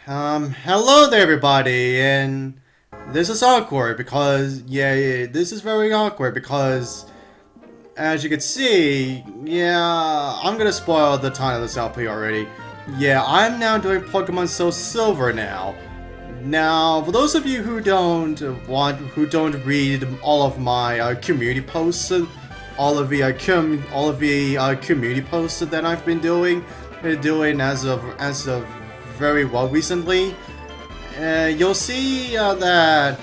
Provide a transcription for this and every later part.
Hello there everybody, and this is awkward because, this is very awkward because, as you can see, I'm gonna spoil the time of this LP already. I'm now doing Pokemon SoulSilver now. Now, for those of you who don't read all of my community posts, all of the community posts that I've been doing as of very well recently, you'll see like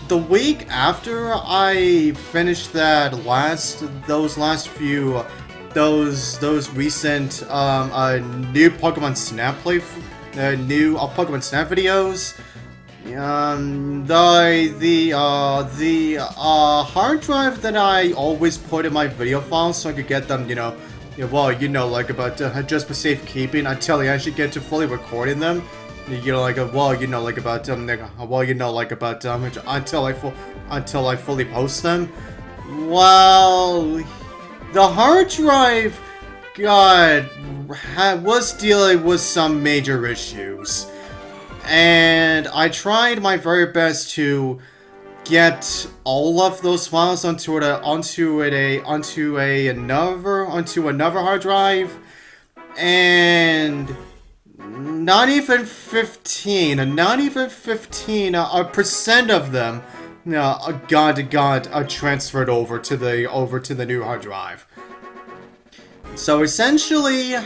the week after I finished those recent new Pokemon Snap new Pokemon Snap videos. The hard drive that I always put in my video files so I could get them, like about just for safekeeping until I actually get to fully recording them. Until I fully post them. Well, the hard drive was dealing with some major issues, and I tried my very best to get all of those files onto another hard drive, and not even 15% of them got transferred over to the new hard drive. So essentially,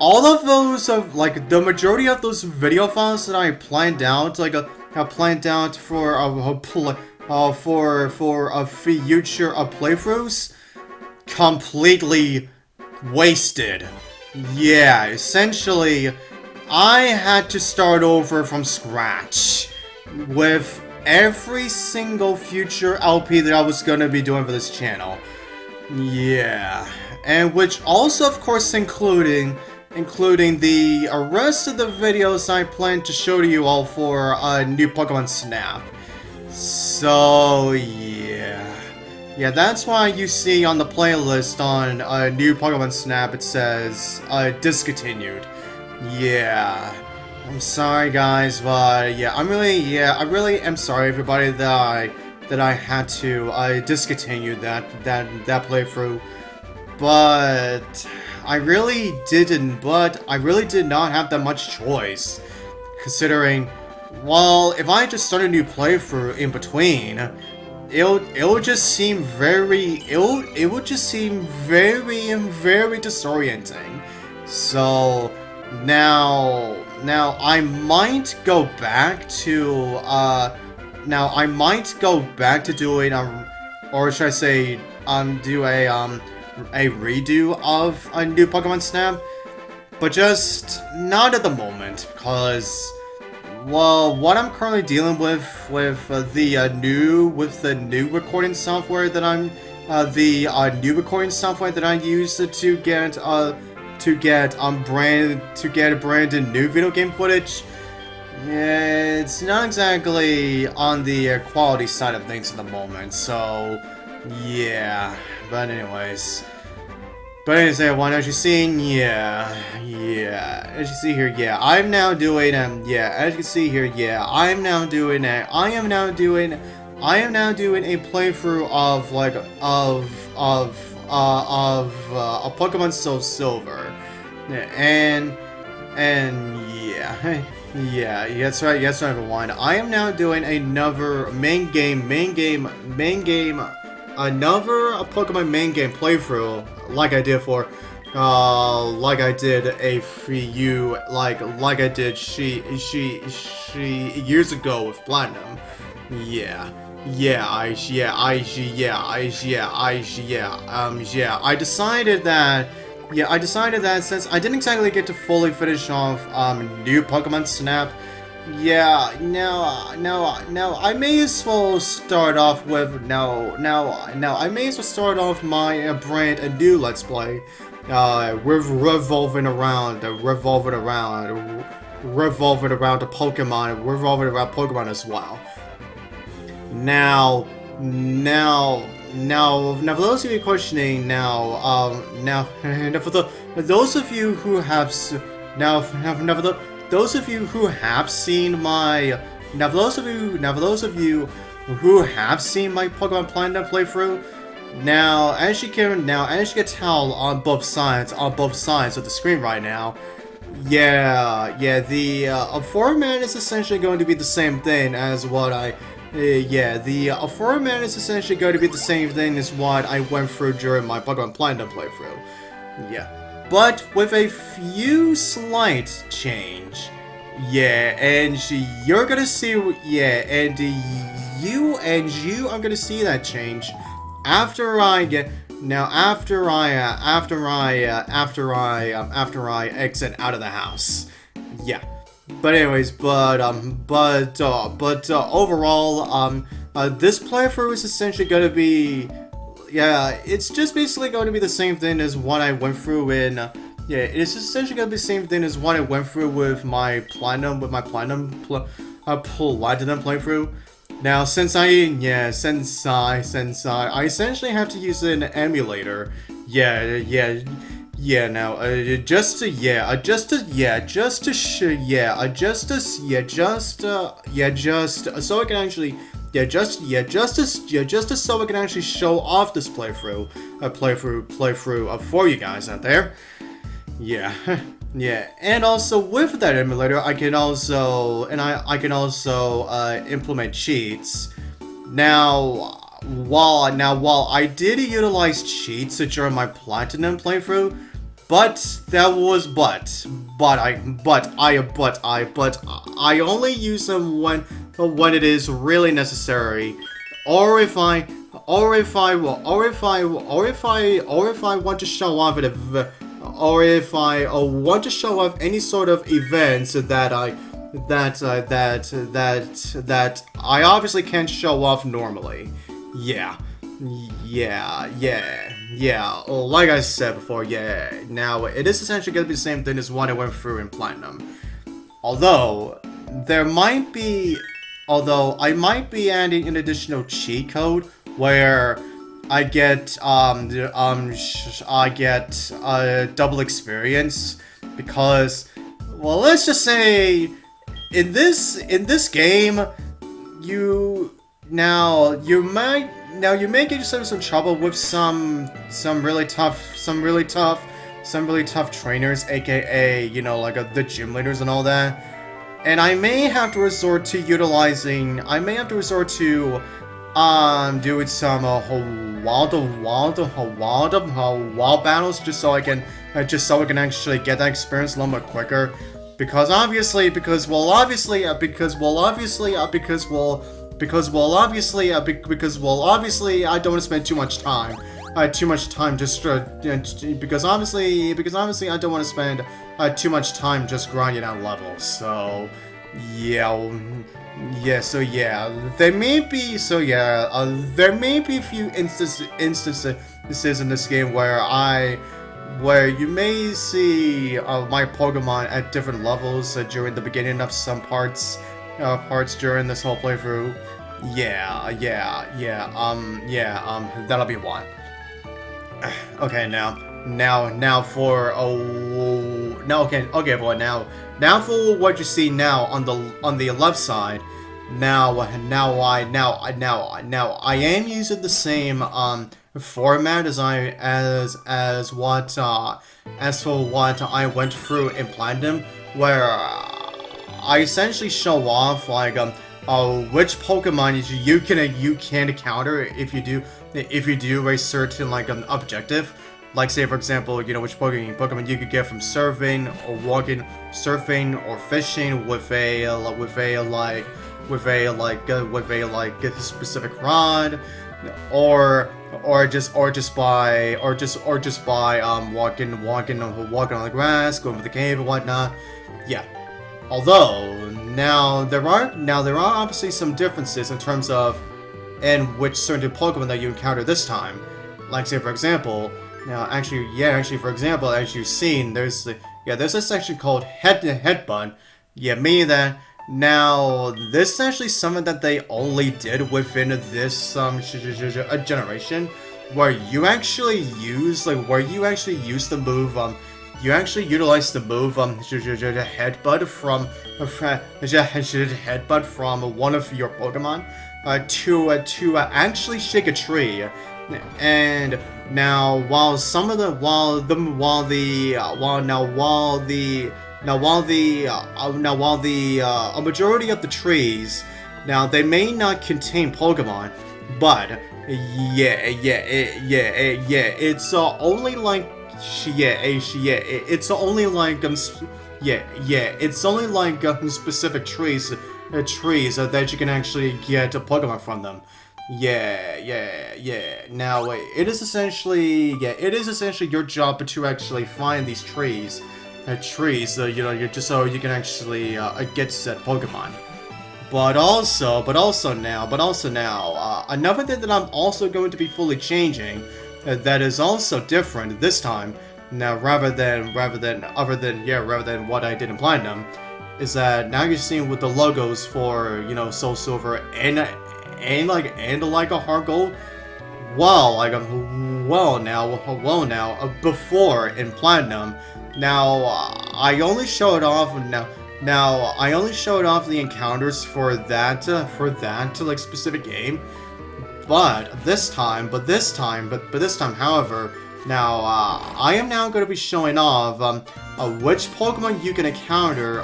all of those the majority of those video files that I planned out, for future playthroughs, completely wasted. Yeah, essentially, I had to start over from scratch with every single future LP that I was gonna be doing for this channel. Yeah, and which also, of course, including the rest of the videos I plan to show to you all for new Pokemon Snap. So yeah, that's why you see on the playlist on new Pokemon Snap it says discontinued. Yeah, I'm sorry guys, but I really am sorry everybody that I had to discontinue that playthrough. But I really did not have that much choice, considering, well, if I just start a new playthrough in between, it would just seem very disorienting. So now I might go back to doing or should I say do a redo of a new Pokemon Snap, but just not at the moment, because, well, what I'm currently dealing with the new recording software that new recording software that I use to get branded new video game footage. Yeah, it's not exactly on the quality side of things at the moment, so yeah. But anyways, everyone, as you see, as you see here, I'm now doing as you can see here, I am now doing a playthrough of a Pokemon SoulSilver, and that's right, everyone. I am now doing another another Pokemon main game playthrough, like I did years ago with Platinum. I decided that since I didn't exactly get to fully finish off new Pokemon Snap, now I may as well start off with my brand new Let's Play, revolving around Pokemon as well. Now now for those of you questioning, now for those of you who have those of you who have seen my now for those of you who have seen my Pokemon Platinum playthrough, now as you can tell on both sides of the screen right now, the format is essentially going to be the same thing as what I. The format is essentially going to be the same thing as what I went through during my Pokemon Platinum playthrough. Yeah, but with a few slight change. Yeah, and you're gonna see. Yeah, and you are gonna see that change after I exit out of the house. Yeah. But anyways, overall, this playthrough is essentially going to be, it's just basically going to be the same thing as what I went through in, it's essentially going to be the same thing as what I went through with my platinum playthrough. Now, since I essentially have to use an emulator, just so I can actually show off this playthrough for you guys out there. Yeah, and also with that emulator, I can also implement cheats. Now, while I did utilize cheats during my platinum playthrough, but I only use them when it is really necessary, or if I want to show off any sort of events that I obviously can't show off normally. Like I said before, now it is essentially going to be the same thing as what I went through in Platinum. Although I might be adding an additional cheat code where I get double experience, because, well, let's just say in this game you may get yourself some trouble with some really tough trainers, aka the gym leaders and all that. And I may have to resort to doing some wild battles just so I can actually get that experience a little bit quicker. Because obviously I don't want to spend too much time just because obviously I don't want to spend too much time just grinding out levels. So there may be a few instances in this game where you may see my Pokemon at different levels during the beginning of some parts during this whole playthrough. That'll be one. Okay, now for what you see now on the left side. Now I am using the same format as what I went through in Platinum, where I essentially show off which Pokemon you can encounter if you do a certain objective. Like, say for example, which Pokemon you could get from surfing or fishing with a specific rod, or just by walking on the grass, going to the cave and whatnot. Yeah. Although now there are obviously some differences in terms of which certain Pokemon that you encounter this time. Like, say for example, as you've seen, there's a section called Headbutt. Yeah, meaning that Now, this is actually something that they only did within this generation, where you actually use the move, you actually utilize the move, headbutt from one of your Pokemon, to actually shake a tree. And now, while a majority of the trees, now they may not contain Pokemon, but it's only like specific trees that you can actually get a Pokemon from them. Now it is essentially your job to actually find these trees, just so you can actually get said Pokemon. But also now, another thing that I'm also going to be fully changing, that is also different this time. Now, rather than what I did in Platinum, is that now you're seeing with the logos for SoulSilver and like a Heart Gold. Before in Platinum, now I only showed off the encounters for that like specific game. But this time, however, now I am now going to be showing off which Pokemon you can encounter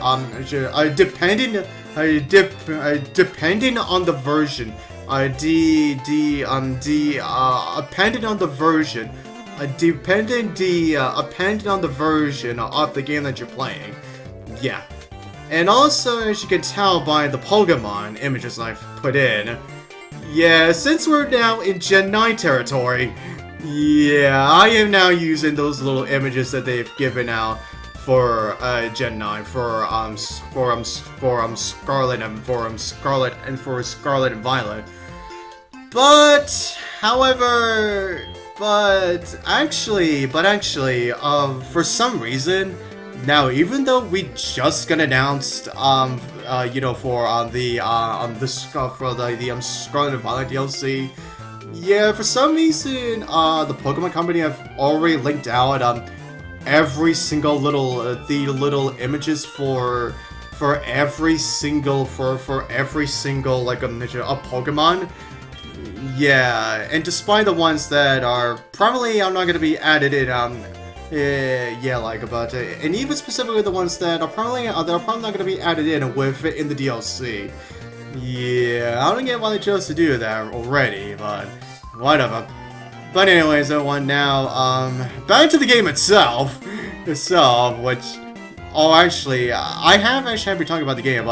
depending on the version. Depending on the version of the game that you're playing. Yeah. And also, as you can tell by the Pokemon images I've put in, yeah, since we're now in Gen 9 territory, yeah, I am now using those little images that they've given out for Gen 9 for Scarlet and Violet. But actually, for some reason, now even though we just got announced, for the Scarlet and Violet DLC, yeah, for some reason, the Pokemon Company have already linked out every single little images for every single like a Pokemon. Yeah, and despite the ones that are probably not going to be added in, and even specifically the ones that are probably not going to be added in the DLC. Yeah, I don't get why they chose to do that already, but whatever. But anyways, everyone, now back to the game itself, which I have been talking about the game,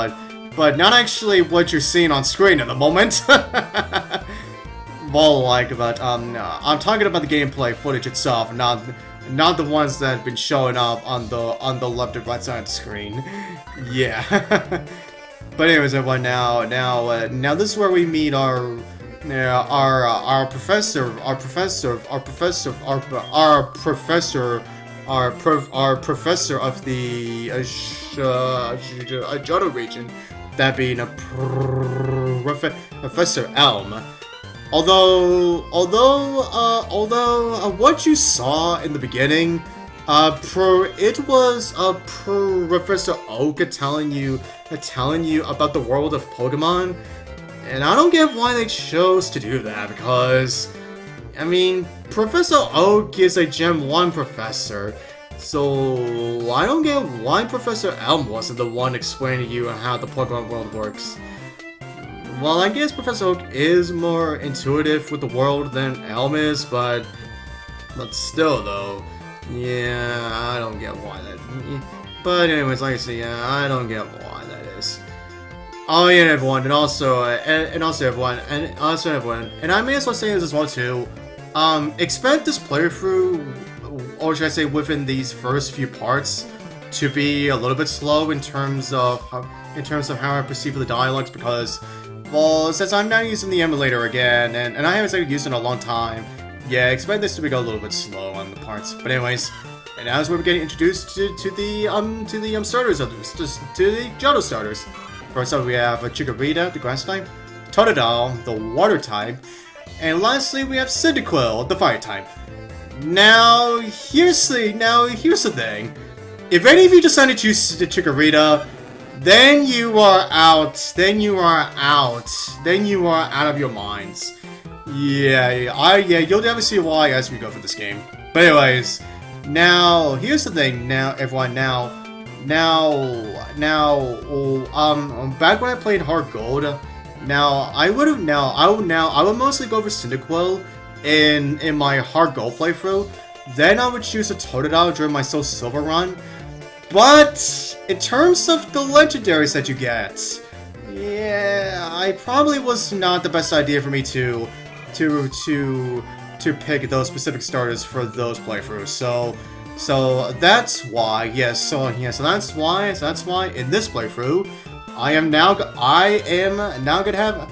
but not actually what you're seeing on screen at the moment. Well, I'm talking about the gameplay footage itself, not the ones that have been showing up on the left and right side of the screen. Yeah. But anyways, everyone, now this is where we meet our professor of the Johto region, that being Professor Elm. Although what you saw in the beginning, it was Professor Oak telling you about the world of Pokemon, and I don't get why they chose to do that, because, I mean, Professor Oak is a Gen 1 professor, so I don't get why Professor Elm wasn't the one explaining to you how the Pokemon world works. Well, I guess Professor Oak is more intuitive with the world than Elm is, but still though, yeah, I don't get why that. But anyways, like I say, yeah, I don't get why that is. Oh yeah, everyone, and also everyone, and I may as well say this as well too. Expect this playthrough, or should I say, within these first few parts, to be a little bit slow in terms of how I perceive the dialogues, because, well, since I'm now using the emulator again, and I haven't used it in a long time, yeah, expect this to be a little bit slow on the parts. But anyways, and as we're getting introduced to the starters of this, to the Johto starters. First up, we have Chikorita, the grass type, Totodile, the water type, and lastly, we have Cyndaquil, the fire type. Now, here's the thing. If any of you decide to choose the Chikorita, then you are out. Then you are out of your minds. Yeah, you'll never see why as we go for this game. But anyways, now here's the thing. Now, everyone, back when I played Hard Gold, I would mostly go for Cyndaquil in my Hard Gold playthrough. Then I would choose a Totodile during my SoulSilver run. But in terms of the legendaries that you get, yeah, I probably was not the best idea for me to pick those specific starters for those playthroughs. So that's why, so that's why in this playthrough, I am now gonna have,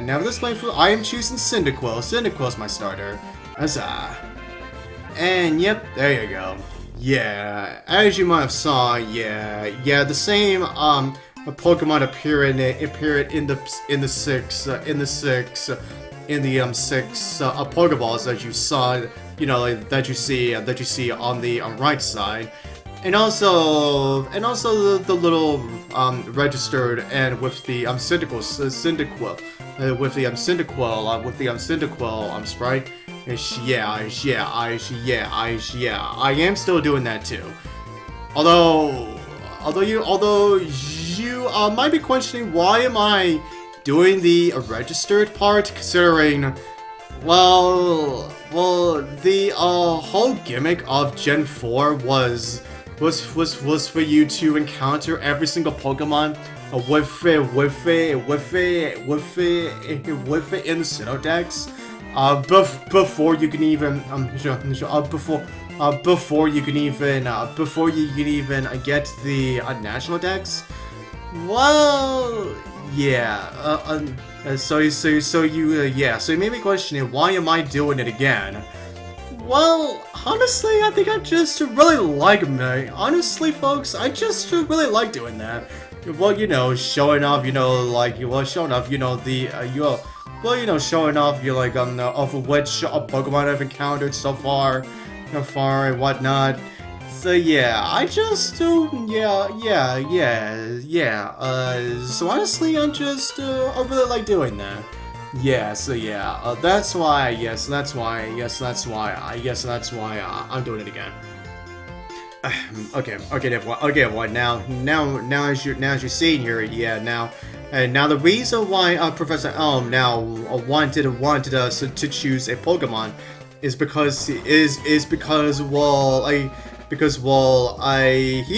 now this playthrough, I am choosing Cyndaquil. Cyndaquil's my starter. Huzzah. And yep, there you go. Yeah, as you might have saw, the same Pokemon appear in the six Pokeballs that you saw, that you see on the right side, and also the little registered and with the Cyndaquil sprite. I am still doing that too. Although you might be questioning why am I doing the registered part, considering, well, the whole gimmick of Gen 4 was for you to encounter every single Pokemon with it in the Sinnoh Dex. Before you can even get the national Dex. Well, yeah. So you may be questioning, why am I doing it again? Well, honestly, I think I just really like me. Honestly, folks, I just really like doing that. Well, showing off, showing off, of which Pokemon I've encountered so far and whatnot. So yeah, I just, so honestly, I really like doing that. That's why I'm doing it again. Okay, everyone. Now as you're seeing here, now the reason why Professor Elm now wanted us to choose a Pokemon is because he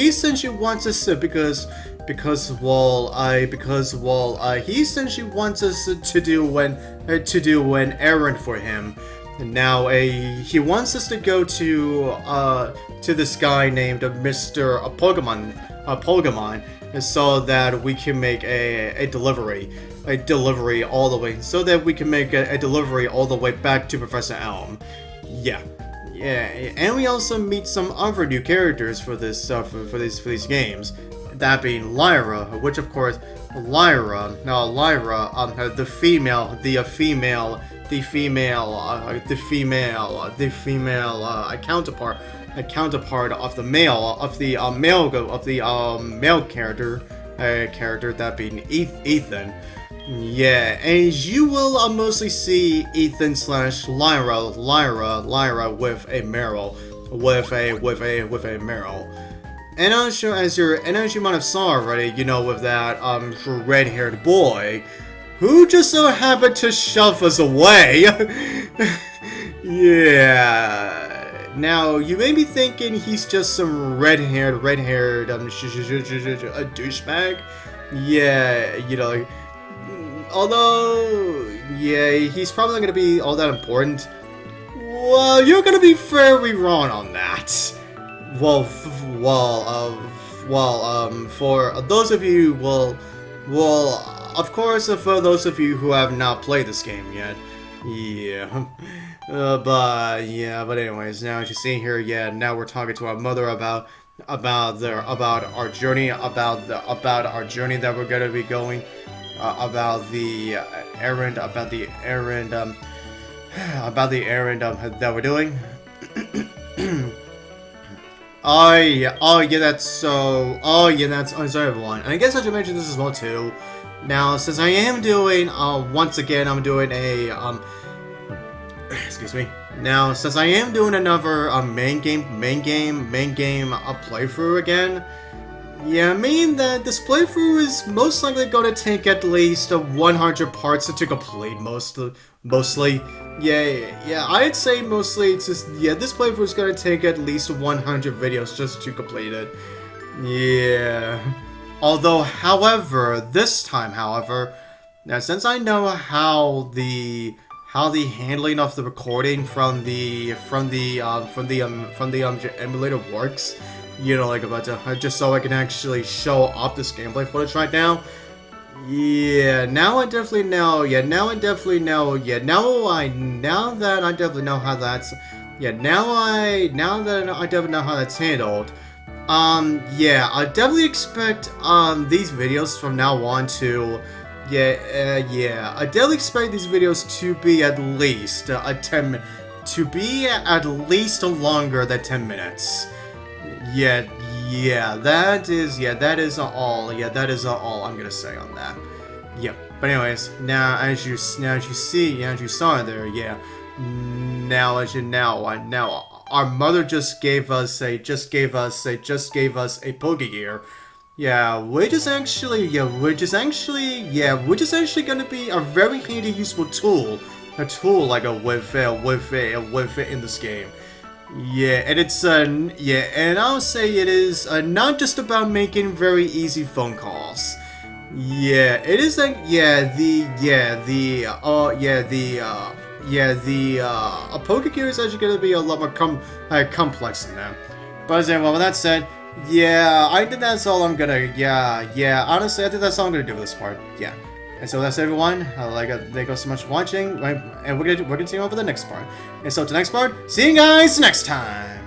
essentially wants us to do an errand for him. Now he wants us to go to this guy named Mr. Pokemon, so that we can make a delivery all the way, back to Professor Elm. Yeah, and we also meet some other new characters for this for these games. That being Lyra, which of course Lyra, the female counterpart of the male character, that being Ethan. Yeah, and you will mostly see Ethan / Lyra with a Marill, and also as you might have saw already, with that red-haired boy who just so happened to shove us away. Yeah. Now, you may be thinking he's just some red-haired douchebag. Yeah, although, he's probably not going to be all that important. Well, you're going to be very wrong on that. For those of you, of course, for those of you who have not played this game yet, But anyways, now as you see here, yeah, now we're talking to our mother about our journey, about our journey that we're gonna be going, about the errand, about the errand that we're doing. Oh yeah, that's, I'm sorry everyone. And I guess I should mention this as well too. Now, since I am doing, once again, I'm doing a, excuse me. Now, since I am doing another, main game, playthrough again, yeah, I mean that this playthrough is most likely going to take at least 100 parts to complete, mostly. Yeah, I'd say mostly it's just, yeah, this playthrough is going to take at least 100 videos just to complete it. Yeah. Although, however, this time, now since I know how the handling of the recording from the emulator works, you know, like about to, just so I can actually show off this gameplay footage right now. Yeah, now I definitely know. Yeah, now that I definitely know how that's. Yeah, now that I definitely know how that's handled. Yeah, I definitely expect these videos from now on to. Yeah, I definitely expect these videos to be at least to be at least longer than 10 minutes. Yeah, that is all I'm gonna say on that. Yep. But anyways, now as you saw there, yeah. Now our mother just gave us a Pokegear. Yeah, which is actually gonna be a very handy, useful tool. A tool like with it in this game. Yeah, and it's and I'll say it is not just about making very easy phone calls. Yeah, it is like a Pokegear is actually gonna be a lot more complex than that. But anyway, with that said, yeah, I think that's all I'm gonna. Honestly, I think that's all I'm gonna do with this part. Yeah. And so that's everyone. Thank you so much for watching. Right, and we're gonna continue on for the next part. And so to the next part, see you guys next time.